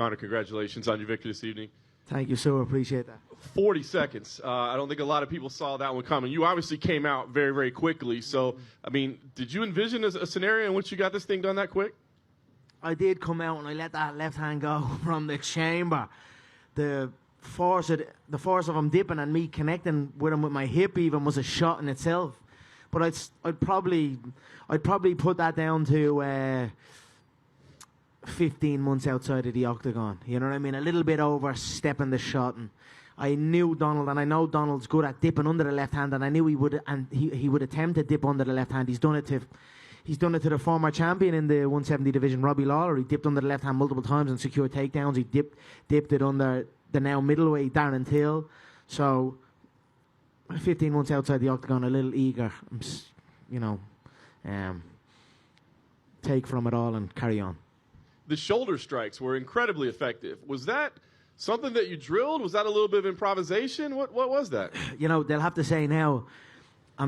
Conor, congratulations on your victory this evening. Thank you, sir. Appreciate that. 40 seconds. I don't think a lot of people saw that one coming. You obviously came out very, very quickly. So, I mean, did you envision a scenario in which you got this thing done that quick? I did come out and I let that left hand go from the chamber. The force of him dipping and me connecting with him with my hip even was a shot in itself. But I'd probably put that down to 15 months outside of the octagon. You know what I mean? A little bit overstepping the shot. And I knew Donald, and I know Donald's good at dipping under the left hand, and I knew he would, and he would attempt to dip under the left hand. He's done it to the former champion in the 170 division, Robbie Lawler. He dipped under the left hand multiple times and secured takedowns. He dipped it under the now middleweight Darren Till. So 15 months outside the octagon, a little eager, take from it all and carry on. The shoulder strikes were incredibly effective. Was that something that you drilled? Was that a little bit of improvisation? What was that? You know, they'll have to say now, you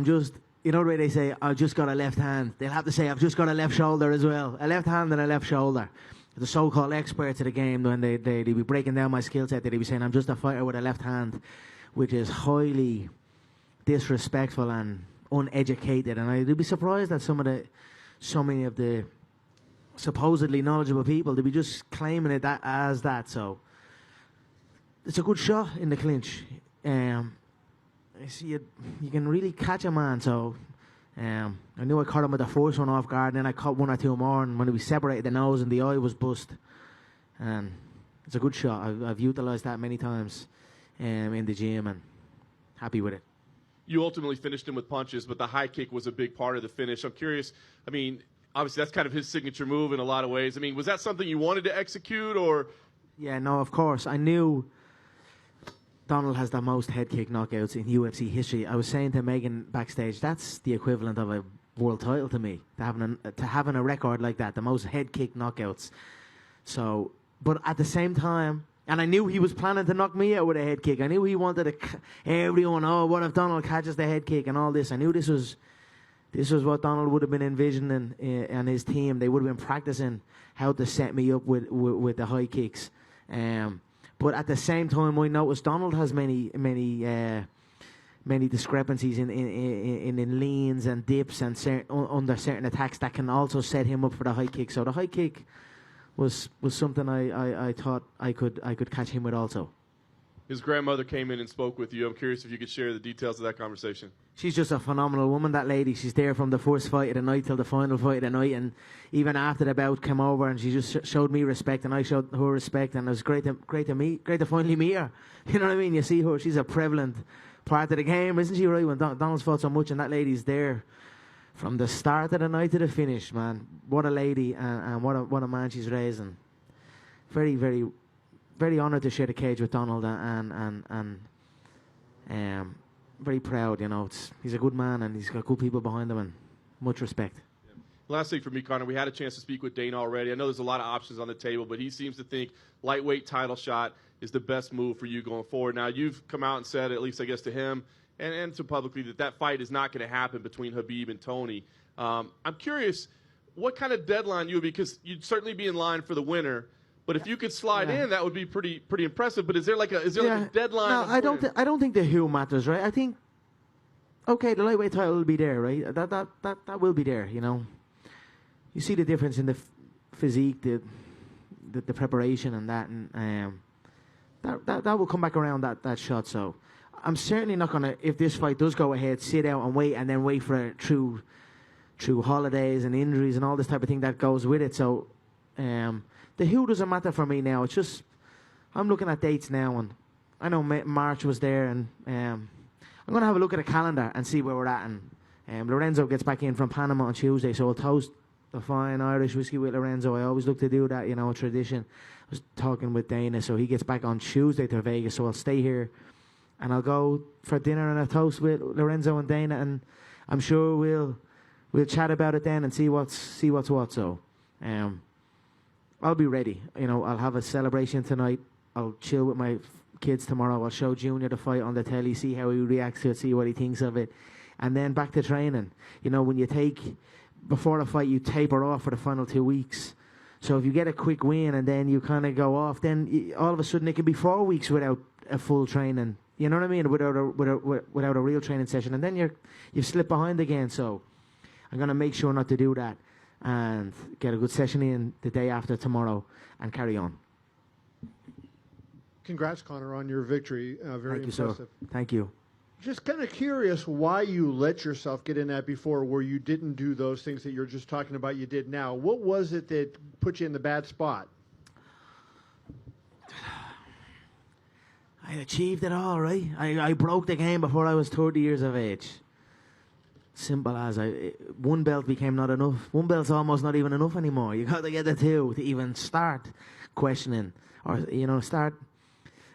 know the way they say, I've just got a left hand. They'll have to say, I've just got a left shoulder as well. A left hand and a left shoulder. The so-called experts of the game, when they'd be breaking down my skill set, they'd be saying, I'm just a fighter with a left hand, which is highly disrespectful and uneducated. And I'd be surprised that so many of the supposedly knowledgeable people, they'd be just claiming it as that. So it's a good shot in the clinch. I see you can really catch a man. So I knew I caught him with the first one off guard, and then I caught one or two more, and when we separated, the nose and the eye was bust. And it's a good shot. I've utilised that many times in the gym, and happy with it. You ultimately finished him with punches, but the high kick was a big part of the finish. I'm curious, I mean, obviously that's kind of his signature move in a lot of ways. I mean, was that something you wanted to execute, or? Yeah, no, of course. I knew Donald has the most head kick knockouts in UFC history. I was saying to Megan backstage, that's the equivalent of a world title to me, to having a record like that, the most head kick knockouts. So, but at the same time, and I knew he was planning to knock me out with a head kick. I knew he wanted everyone, what if Donald catches the head kick and all this. I knew this was what Donald would have been envisioning, and his team. They would have been practicing how to set me up with the high kicks. But at the same time, I noticed Donald has many discrepancies in leans and dips and under certain attacks that can also set him up for the high kick. So the high kick was something I thought I could catch him with also. His grandmother came in and spoke with you. I'm curious if you could share the details of that conversation. She's just a phenomenal woman, that lady. She's there from the first fight of the night till the final fight of the night, and even after the bout came over, and she just showed me respect, and I showed her respect, and it was great to finally meet her. You know what I mean? You see her; she's a prevalent part of the game, isn't she? Right? When Donald's fought so much, and that lady's there from the start of the night to the finish, man. What a lady, and what a man she's raising. Very, very, very honoured to share the cage with Donald, and very proud. You know, he's a good man, and he's got good people behind him, and much respect. Yeah. Last thing for me, Conor, we had a chance to speak with Dana already. I know there's a lot of options on the table, but he seems to think lightweight title shot is the best move for you going forward. Now, you've come out and said, at least I guess to him and to publicly, that fight is not going to happen between Khabib and Tony. I'm curious what kind of deadline you would be, because you'd certainly be in line for the winner. But if you could slide in, that would be pretty impressive. But is there like a deadline? No, I don't think the who matters, right? I think the lightweight title will be there, right? That will be there. You know, you see the difference in the physique, the preparation, and that will come back around that shot. So I'm certainly not gonna, if this fight does go ahead, sit out and wait for it through holidays and injuries and all this type of thing that goes with it. So. The who doesn't matter for me now. It's just I'm looking at dates now, and I know March was there, and I'm going to have a look at the calendar and see where we're at. And Lorenzo gets back in from Panama on Tuesday, so I'll toast the fine Irish whiskey with Lorenzo. I always look to do that, you know, a tradition. I was talking with Dana, so he gets back on Tuesday to Vegas, so I'll stay here, and I'll go for dinner and a toast with Lorenzo and Dana, and I'm sure we'll chat about it then and see what's what. So. I'll be ready. You know, I'll have a celebration tonight. I'll chill with my kids tomorrow. I'll show Junior the fight on the telly, see how he reacts to it, see what he thinks of it. And then back to training. You know, when before the fight, you taper off for the final 2 weeks. So if you get a quick win and then you kind of go off, then all of a sudden it can be 4 weeks without a full training. You know what I mean? Without a real training session, and then you slip behind again. So I'm gonna make sure not to do that and get a good session in the day after tomorrow and carry on. Congrats, Conor, on your victory. Very impressive. Sir. Thank you. Just kind of curious why you let yourself get in that before, where you didn't do those things that you're just talking about you did now. What was it that put you in the bad spot? I achieved it all, right? I broke the game before I was 30 years of age. Simple as one belt became not enough. One belt's almost not even enough anymore. You got to get the two to even start questioning or, start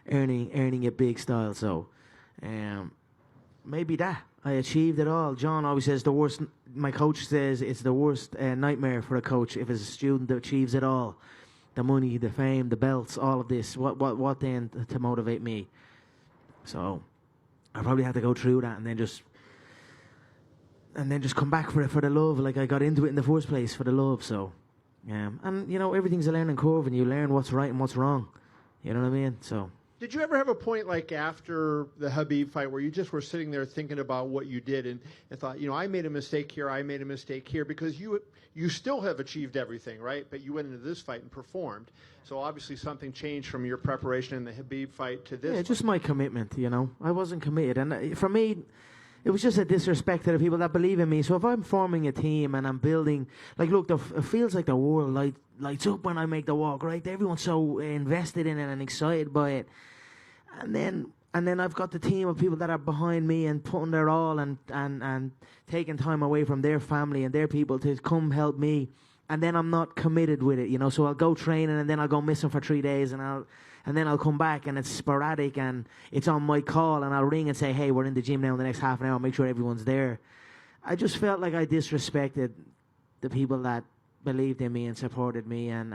earning a big style. So, maybe that. I achieved it all. John always says my coach says it's the worst nightmare for a coach if it's a student that achieves it all. The money, the fame, the belts, all of this. What then to motivate me? So, I probably had to go through that and then just come back for it for the love. Like I got into it in the first place for the love. So, and everything's a learning curve, and you learn what's right and what's wrong. You know what I mean? So. Did you ever have a point like after the Khabib fight where you just were sitting there thinking about what you did and thought, I made a mistake here, I made a mistake here, because you still have achieved everything, right? But you went into this fight and performed. So obviously something changed from your preparation in the Khabib fight to this. Yeah, just my commitment, I wasn't committed. And for me, it was just a disrespect to the people that believe in me. So if I'm forming a team and I'm building, look, it feels like the world lights up when I make the walk, right? Everyone's so invested in it and excited by it. And then I've got the team of people that are behind me and putting their all and taking time away from their family and their people to come help me. And then I'm not committed with it, So I'll go training and then I'll go missing for 3 days and then I'll come back and it's sporadic and it's on my call and I'll ring and say, hey, we're in the gym now in the next half an hour. Make sure everyone's there. I just felt like I disrespected the people that believed in me and supported me, and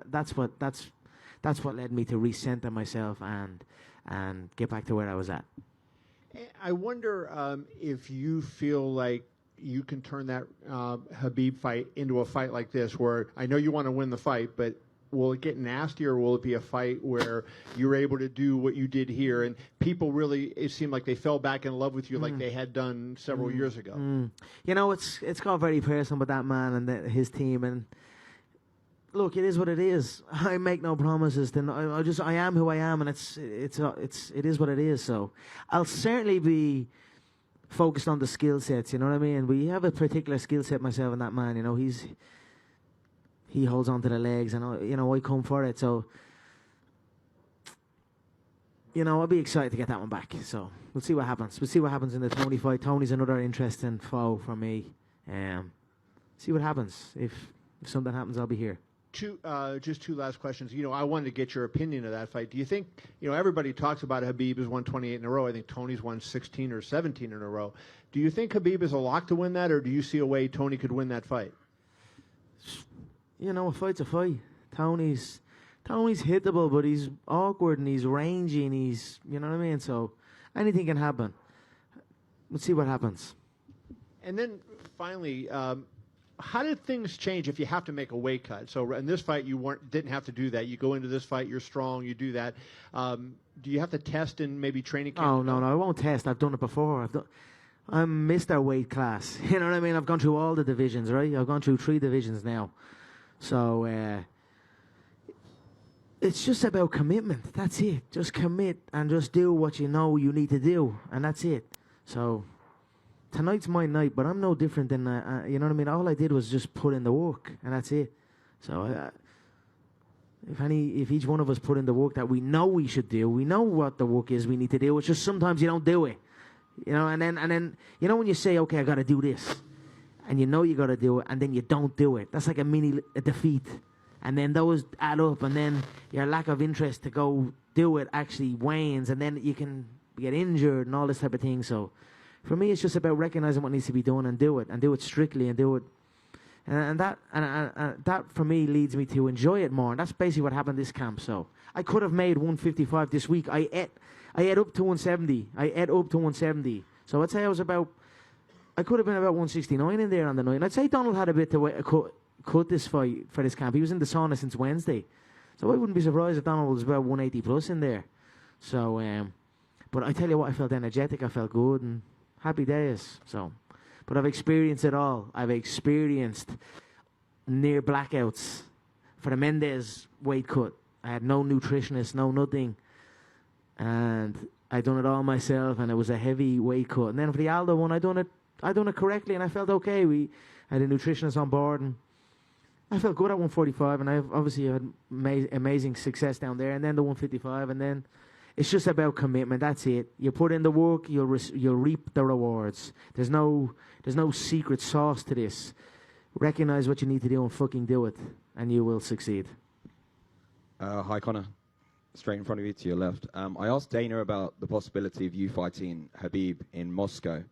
that's what led me to recenter myself and get back to where I was at. I wonder if you feel like you can turn that Khabib fight into a fight like this, where I know you want to win the fight, but will it get nasty, or will it be a fight where you're able to do what you did here and people really, it seemed like they fell back in love with you like they had done several years ago? It's got very personal with that man and his team, and look, it is what it is. I make no promises. I am who I am, and it is what it is. So I'll certainly be focused on the skill sets. You know what I mean? We have a particular skill set, myself and that man. He holds on to the legs, and I come for it. So I'll be excited to get that one back. So we'll see what happens. We'll see what happens in the Tony fight. Tony's another interesting foe for me. See what happens. If something happens, I'll be here. Just two last questions. I wanted to get your opinion of that fight. Do you think, everybody talks about Khabib has won 28 in a row. I think Tony's won 16 or 17 in a row. Do you think Khabib is a lock to win that, or do you see a way Tony could win that fight? A fight's a fight. Tony's hittable, but he's awkward and he's rangy and he's, you know what I mean? So anything can happen. We'll see what happens. And then finally, how did things change if you have to make a weight cut? So in this fight, you didn't have to do that. You go into this fight, you're strong, you do that. Do you have to test in maybe training camp? Oh, no, I won't test. I've done it before. I'm Mr. Weight Class. You know what I mean? I've gone through all the divisions, right? I've gone through 3 divisions now. So it's just about commitment. That's it. Just commit and just do what you know you need to do, and that's it. So tonight's my night, but I'm no different than, you know what I mean? All I did was just put in the work, and that's it. So if each one of us put in the work that we know we should do, we know what the work is we need to do. It's just sometimes you don't do it, and then when you say, okay, I got to do this, and you got to do it, and then you don't do it. That's like a defeat, and then those add up, and then your lack of interest to go do it actually wanes, and then you can get injured and all this type of thing. So for me, it's just about recognizing what needs to be done and do it strictly and do it. And that for me leads me to enjoy it more. And that's basically what happened this camp. So I could have made 155 this week. I ate up to 170. So I'd say I could have been about 169 in there on the night. And I'd say Donald had a bit to cut this fight for this camp. He was in the sauna since Wednesday. So I wouldn't be surprised if Donald was about 180 plus in there. So, but I tell you what, I felt energetic, I felt good, and happy days. So, but I've experienced it all. I've experienced near blackouts for the Mendez weight cut. I had no nutritionist, no nothing. And I done it all myself, and it was a heavy weight cut. And then for the Aldo one, I done it correctly, and I felt okay. We had a nutritionist on board, and I felt good at 145, and I've obviously had amazing success down there. And then the 155, and then it's just about commitment. That's it. You put in the work, you'll reap the rewards. There's no secret sauce to this. Recognize what you need to do and fucking do it, and you will succeed. Hi, Conor. Straight in front of you to your left. I asked Dana about the possibility of you fighting Khabib in Moscow,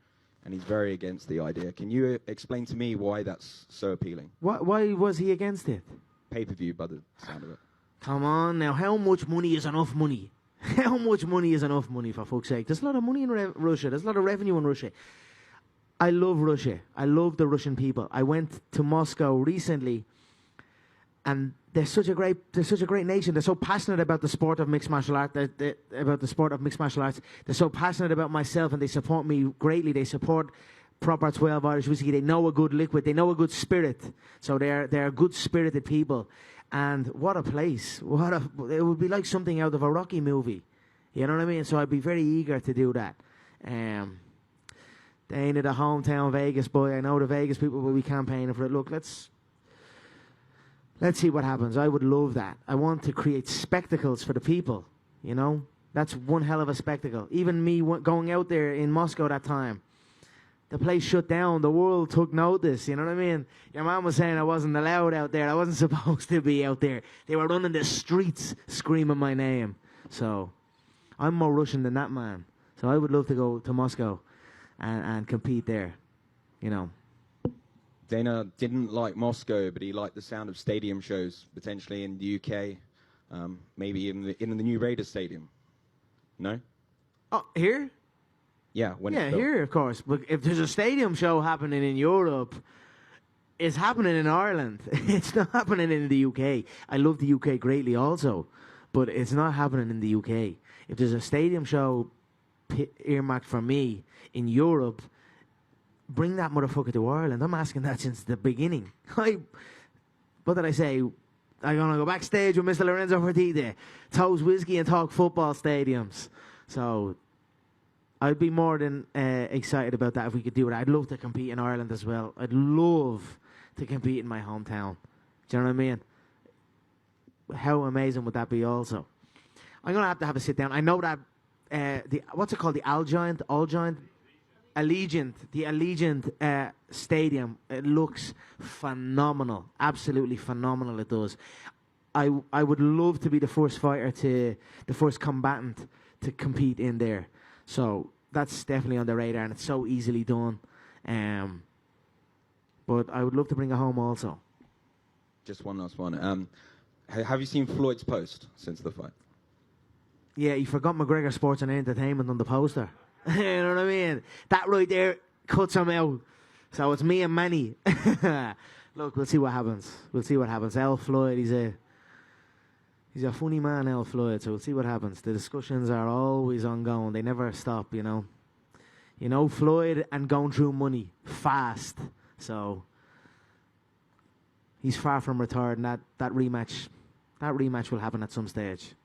and he's very against the idea. Can you explain to me why that's so appealing? Why was he against it? Pay-per-view, by the sound of it. Come on now, how much money is enough money? How much money is enough money, for fuck's sake? There's a lot of money in Russia. There's a lot of revenue in Russia. I love Russia. I love the Russian people. I went to Moscow recently, and they're such a great nation. They're so passionate about the sport of mixed martial arts. They're so passionate about myself, and they support me greatly. They support proper 12 Irish whiskey. They know a good liquid. They know a good spirit. So they're good spirited people. And what a place. It would be like something out of a Rocky movie. You know what I mean? So I'd be very eager to do that. They ain't the hometown Vegas boy. I know the Vegas people will be campaigning for it. Look, let's see what happens. I would love that. I want to create spectacles for the people, you know? That's one hell of a spectacle. Even me going out there in Moscow that time, the place shut down. The world took notice, you know what I mean? Your mom was saying I wasn't allowed out there. I wasn't supposed to be out there. They were running the streets screaming my name. So I'm more Russian than that man. So I would love to go to Moscow and compete there, you know. Dana didn't like Moscow, but he liked the sound of stadium shows, potentially in the UK, maybe in the new Raiders stadium. No? Oh, here? Yeah, here, of course. But if there's a stadium show happening in Europe, it's happening in Ireland. It's not happening in the UK. I love the UK greatly also, but it's not happening in the UK. If there's a stadium show earmarked for me in Europe, bring that motherfucker to Ireland. I'm asking that since the beginning. What did I say? I'm going to go backstage with Mr. Lorenzo Fertitta, toast whiskey and talk football stadiums. So I'd be more than excited about that if we could do it. I'd love to compete in Ireland as well. I'd love to compete in my hometown. Do you know what I mean? How amazing would that be also? I'm going to have a sit down. I know that, what's it called? The Allegiant Stadium. It looks phenomenal. Absolutely phenomenal it does. I would love to be the first combatant to compete in there. So that's definitely on the radar, and it's so easily done. But I would love to bring it home also. Just one last one. Have you seen Floyd's post since the fight? Yeah, he forgot McGregor Sports and Entertainment on the poster. You know what I mean? That right there cuts him out. So it's me and Manny. Look, we'll see what happens. Al Floyd, he's a funny man, Al Floyd, so we'll see what happens. The discussions are always ongoing. They never stop, you know. You know, Floyd and going through money fast. So he's far from retired, and that rematch will happen at some stage.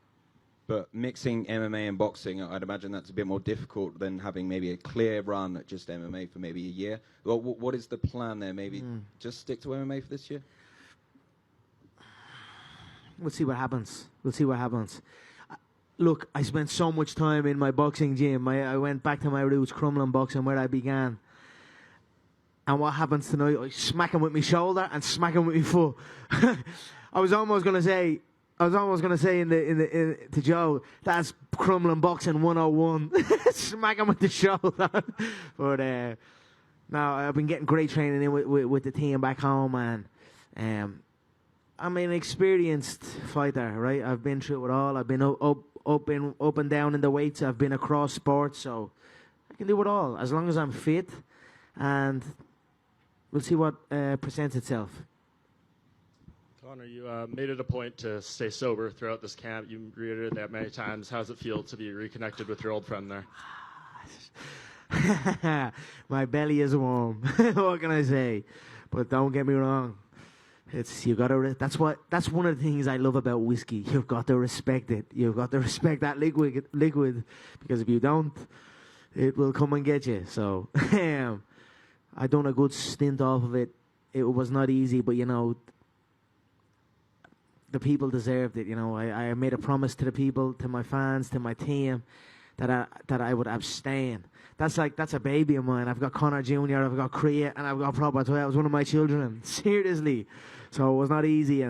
But mixing MMA and boxing, I'd imagine that's a bit more difficult than having maybe a clear run at just MMA for maybe a year. Well, what is the plan there? Maybe just stick to MMA for this year? We'll see what happens. Look, I spent so much time in my boxing gym. I went back to my roots, Crumlin boxing, where I began. And what happens tonight? I smack him with my shoulder and smack him with my foot. I was almost going to say to Joe, that's Crumlin boxing 101. Smack him with the shoulder. But no, I've been getting great training in with the team back home, and I'm an experienced fighter, right? I've been through it all. I've been up and down in the weights. I've been across sports, so I can do it all as long as I'm fit, and we'll see what presents itself. Conor, you made it a point to stay sober throughout this camp. You reiterated that many times. How does it feel to be reconnected with your old friend there? My belly is warm. What can I say? But don't get me wrong. It's you gotta. That's one of the things I love about whiskey. You've got to respect it. You've got to respect that liquid, because if you don't, it will come and get you. So, I done a good stint off of it. It was not easy, but the people deserved it. I made a promise to the people, to my fans, to my team, that I would abstain. That's a baby of mine. I've got Conor Jr., I've got Kriya, and I've got Proper. That was one of my children. Seriously. So it was not easy,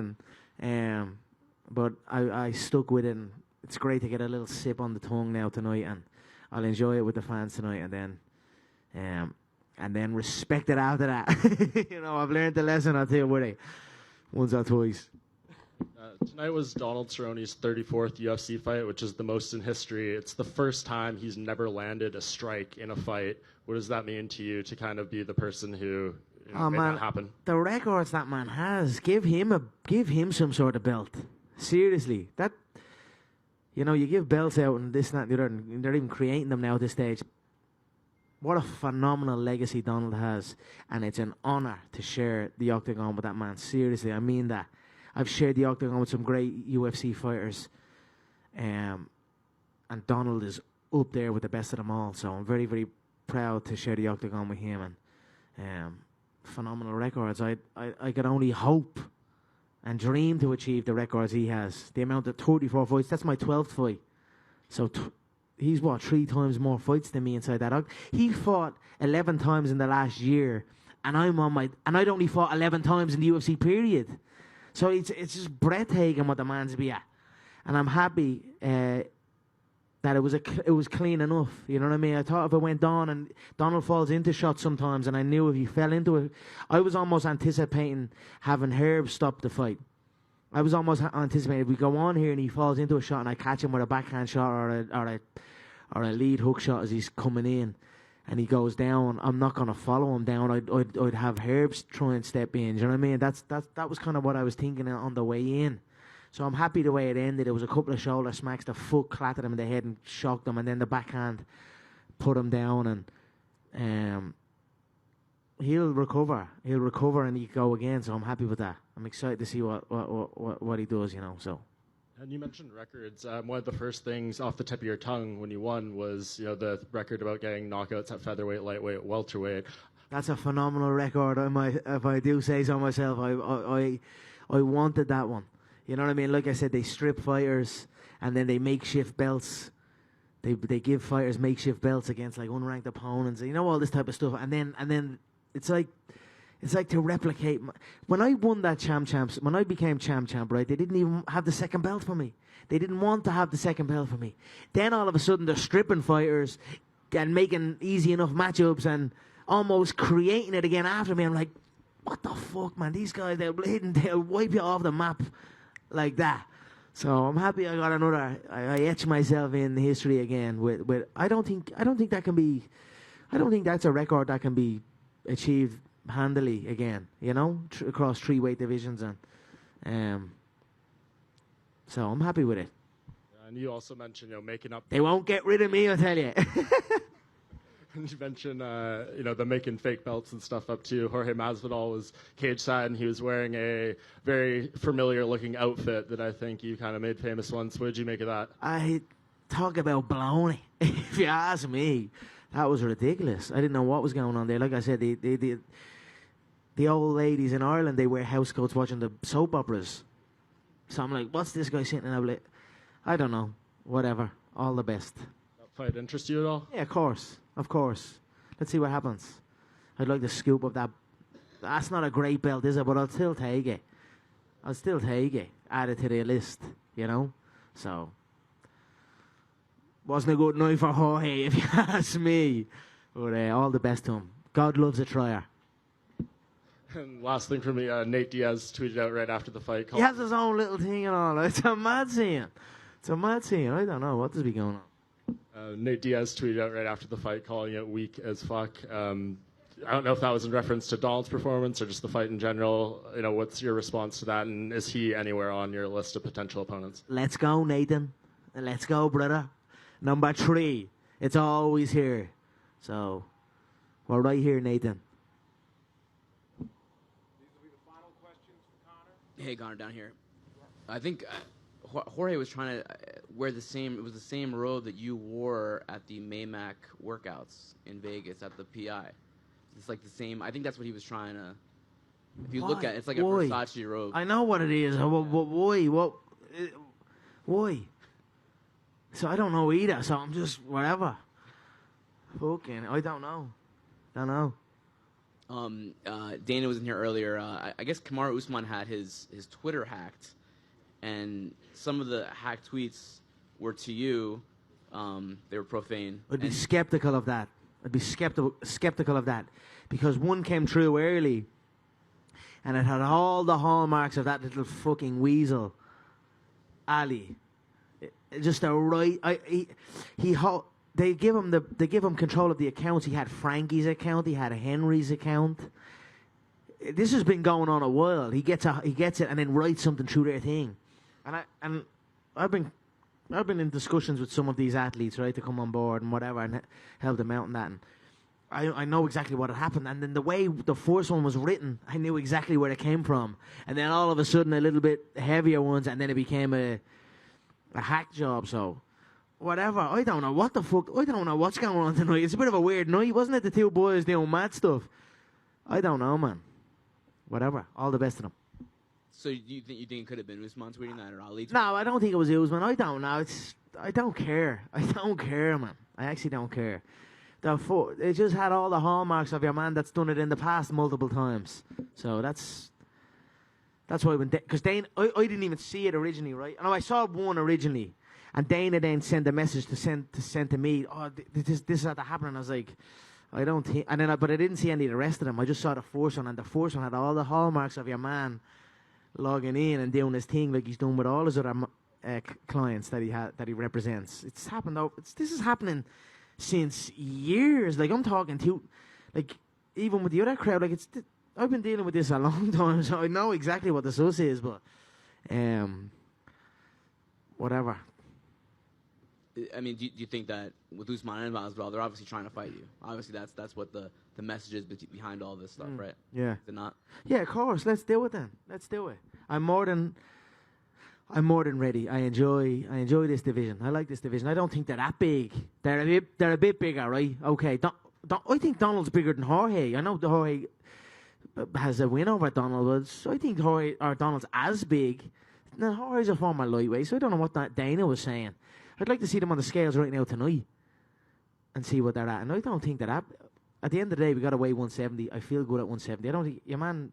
but I stuck with it, and it's great to get a little sip on the tongue now tonight, and I'll enjoy it with the fans tonight, and then respect it after that. I've learned the lesson, I'll tell you what, once or twice. Tonight was Donald Cerrone's 34th UFC fight, which is the most in history. It's the first time he's never landed a strike in a fight. What does that mean to you, to kind of be the person who made that happen? The records that man has, give him some sort of belt. Seriously, that you give belts out and this, that, and the other, and they're even creating them now at this stage. What a phenomenal legacy Donald has, and it's an honor to share the octagon with that man. Seriously, I mean that. I've shared the octagon with some great UFC fighters, and Donald is up there with the best of them all. So I'm very, very proud to share the octagon with him, and phenomenal records. I could only hope and dream to achieve the records he has. The amount of 34 fights, that's my 12th fight. So he's 3 times more fights than me inside that octagon. He fought 11 times in the last year, and I'd only fought 11 times in the UFC period. So it's just breathtaking what the man's be at, and I'm happy that it was clean enough. You know what I mean? I thought if it went on, and Donald falls into shots sometimes, and I knew if he fell into it, I was almost anticipating having Herb stop the fight. I was almost anticipating if we go on here and he falls into a shot and I catch him with a backhand shot or a lead hook shot as he's coming in, and he goes down, I'm not going to follow him down. I'd have Herbs try and step in. Do you know what I mean? That was kind of what I was thinking on the way in. So I'm happy the way it ended. It was a couple of shoulder smacks. The foot clattered him in the head and shocked him, and then the backhand put him down, and he'll recover. He'll recover and he go again. So I'm happy with that. I'm excited to see what he does. So. And you mentioned records. One of the first things off the tip of your tongue when you won was, the record about getting knockouts at featherweight, lightweight, welterweight. That's a phenomenal record. If I do say so myself, I wanted that one. You know what I mean? Like I said, they strip fighters and then they makeshift belts. They give fighters makeshift belts against like unranked opponents. All this type of stuff. And then it's like to replicate. When I won that champs, when I became champ, right, they didn't even have the second belt for me. They didn't want to have the second belt for me. Then all of a sudden they're stripping fighters and making easy enough matchups and almost creating it again after me. I'm like, what the fuck, man? These guys, they'll wipe you off the map like that. So I'm happy I got another. I etched myself in history again. With I don't think that can be. I don't think that's a record that can be achieved handily again, across 3 weight divisions, and so I'm happy with it. And you also mentioned, making up. They won't get rid of me, I tell you. And you mentioned, the making fake belts and stuff up too. Jorge Masvidal was cage side, and he was wearing a very familiar-looking outfit that I think you kind of made famous once. What did you make of that? I talk about baloney. If you ask me, that was ridiculous. I didn't know what was going on there. Like I said, the old ladies in Ireland, they wear house coats watching the soap operas. So I'm like, what's this guy sitting there? Like, I don't know. Whatever. All the best. That fight interest you at all? Yeah, of course. Of course. Let's see what happens. I'd like to scoop up that. That's not a great belt, is it? But I'll still take it. Add it to the list, So, wasn't a good night for Jorge, if you ask me. But all the best to him. God loves a trier. And last thing for me, Nate Diaz tweeted out right after the fight. He has his own little thing and all. It's a mad scene. I don't know what does be going on. Nate Diaz tweeted out right after the fight, calling it weak as fuck. I don't know if that was in reference to Donald's performance or just the fight in general. You know, what's your response to that, and is he anywhere on your list of potential opponents? Let's go, Nathan. Let's go, brother. Number 3. It's always here. So, we're right here, Nathan. These will be the final questions for Conor. Hey, Connor, down here. I think Jorge was trying to wear the same. It was the same robe that you wore at the Maymac workouts in Vegas at the PI. It's like the same. I think that's what he was trying to. If you look at it, it's like a Why? Versace robe. I know what it is. Why? Why? So I don't know either. So I'm just whatever. Fucking, I don't know. Dana was in here earlier. I guess Kamaru Usman had his Twitter hacked, and some of the hacked tweets were to you. They were profane. I'd be skeptical of that. I'd be skeptical of that because one came through early, and it had all the hallmarks of that little fucking weasel, Ali. Just a right. They give him control of the accounts. He had Frankie's account. He had Henry's account. This has been going on a while. He gets it and then writes something through their thing. And I've been in discussions with some of these athletes, right, to come on board and whatever, and help them out and that. And I know exactly what had happened. And then the way the first one was written, I knew exactly where it came from. And then all of a sudden, a little bit heavier ones, and then it became a hack job. So whatever. I don't know what the fuck. I don't know what's going on tonight. It's a bit of a weird night, wasn't it? The two boys doing mad stuff. I don't know, man. Whatever. All the best to them. So you think it could have been Usman tweeting that or Ali? No, I don't think it was Usman. I don't know. I don't care. I don't care, man. I actually don't care. It just had all the hallmarks of your man that's done it in the past multiple times. So that's why because Dana, I didn't even see it originally, right? No, I saw one originally, and Dana then sent a message to send to me. Oh, this is how that happened. And I was like, I don't think. And then, but I didn't see any of the rest of them. I just saw the first one, and the first one had all the hallmarks of your man logging in and doing his thing like he's done with all his other clients that he represents. It's happened though. This is happening since years. Like I'm talking to, like even with the other crowd. Like I've been dealing with this a long time, so I know exactly what the sus is. But whatever. I mean, do you think that with Usman and Masvidal, they're obviously trying to fight you? Obviously, that's what the message is behind all this stuff, right? Yeah. Is it not? Yeah, of course. Let's do it then. Let's do it. I'm more than ready. I enjoy this division. I like this division. I don't think they're that big. They're a bit bigger, right? Okay. I think Donald's bigger than Jorge. I know Jorge has a win over Donald, but I think Donald's as big. Now Jorge's a former lightweight, so I don't know what Dana was saying. I'd like to see them on the scales right now tonight and see what they're at. And I don't think they're at the end of the day, we got to weigh 170. I feel good at 170. I don't think your man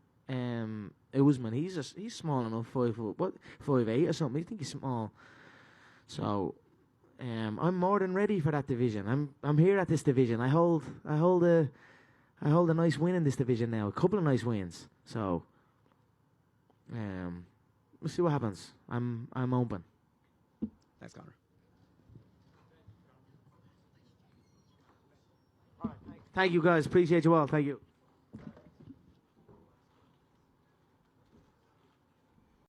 Usman, he's small enough, 5'8" or something. I think he's small. So I'm more than ready for that division. I'm here at this division. I hold a nice win in this division now. A couple of nice wins. So we'll see what happens. I'm open. Thanks, Connor. Thank you, guys. Appreciate you all. Thank you.